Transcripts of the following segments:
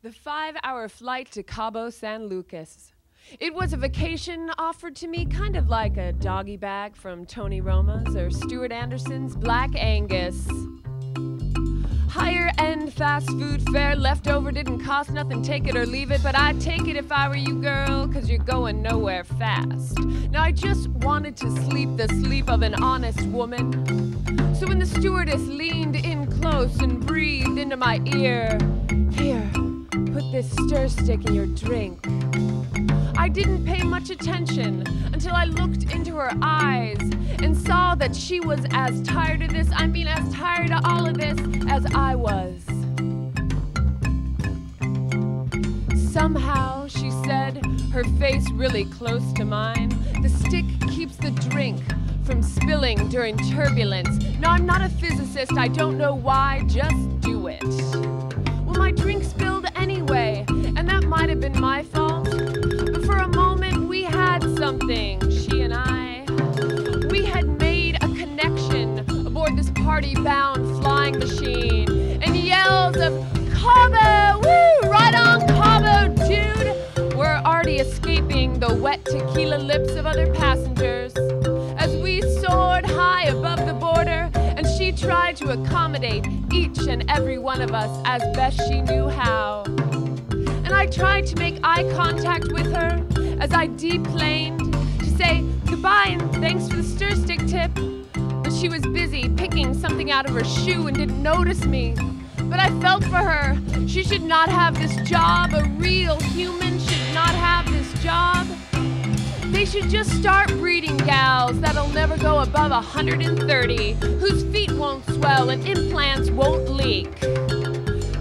The 5-hour flight to Cabo San Lucas. It was a vacation offered to me kind of like a doggy bag from Tony Roma's or Stuart Anderson's Black Angus. Higher end fast food fare left over, didn't cost nothing, take it or leave it, but I'd take it if I were you, girl, cause you're going nowhere fast. Now I just wanted to sleep the sleep of an honest woman. So when the stewardess leaned in close and breathed into my ear, "Here, put this stir stick in your drink," I didn't pay much attention until I looked into her eyes and saw that she was as tired of this, as tired of all of this as I was. "Somehow," she said, her face really close to mine, "the stick keeps the drink from spilling during turbulence. Now, I'm not a physicist, I don't know why, just do it." Well, my drink spilled anyway, and that might have been my fault. But for a moment, we had something, she and I. We had made a connection aboard this party-bound flying machine. And yells of, "Cabo! Woo! Right on Cabo, dude!" were already escaping the wet tequila lips of other passengers as we soared high above the border, and she tried to accommodate each and every one of us as best she knew how. And I tried to make eye contact with her as I deplaned to say goodbye and thanks for the stir stick tip. But she was busy picking something out of her shoe and didn't notice me. But I felt for her. She should not have this job. A real human should not have this job. They should just start breeding gals that'll never go above 130, whose feet won't swell and implants won't leak.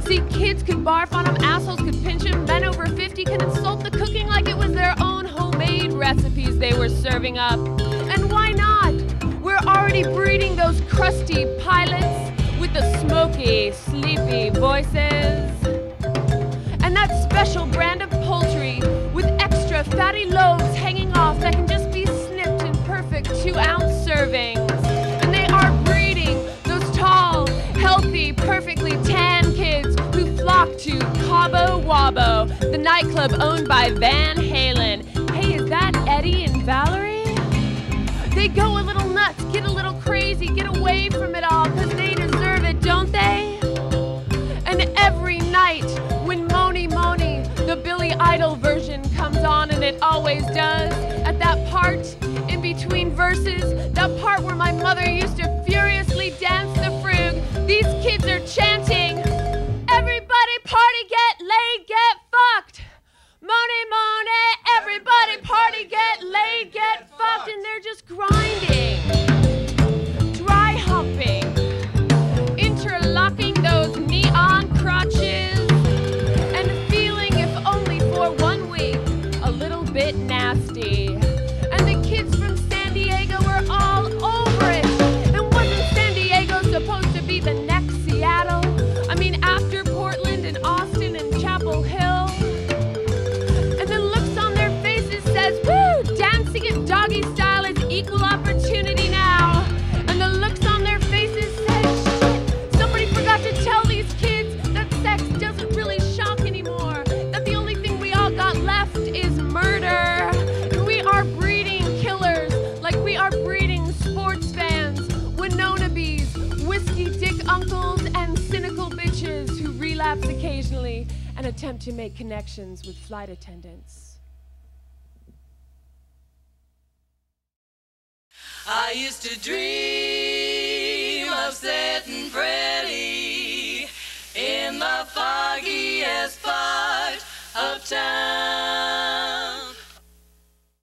See, kids could barf on them, assholes could pinch them, men over 50 could insult the cooking like it was their own homemade recipes they were serving up. And why not? We're already breeding those crusty pilots with the smoky, sleepy voices. And that special brand of poultry with extra fatty lobes hanging off that can just be snipped in perfect 2-ounce servings. And they are breeding those tall, healthy, perfectly tan kids who flock to Cabo Wabo, the nightclub owned by Van Halen. Hey, is that Eddie and Valerie? They go a little nuts, get a little crazy, get away from it all, cause they deserve it, don't they? And every night when Moni Moni, the Billy Idol version, comes on, and it always does, at that part in between verses, that part where my mother used to furiously dance the frug, these kids are chanting, "Everybody party, get laid, get fucked. Moni Moni, everybody party, get laid, get fucked," and they're just grinding, dry humping, interlocking those neon crotches, and feeling, if only for 1 week, a little bit nasty. And the kids from San Diego were all over it. And wasn't San Diego supposed to be the next Seattle? After Portland and Austin and Chapel Hill. And the looks on their faces says, "Woo, dancing in doggy style is equal opportunity now." And the looks on their faces says, "Shit, somebody forgot to tell these kids that sex doesn't really shock anymore, that the only thing we all got left is murder. And we are breeding killers like we are breeding sports fans, Winona bees, whiskey dick uncles, and cynical bitches who relapse occasionally and attempt to make connections with flight attendants." I used to dream of setting Freddy in the foggiest part of town.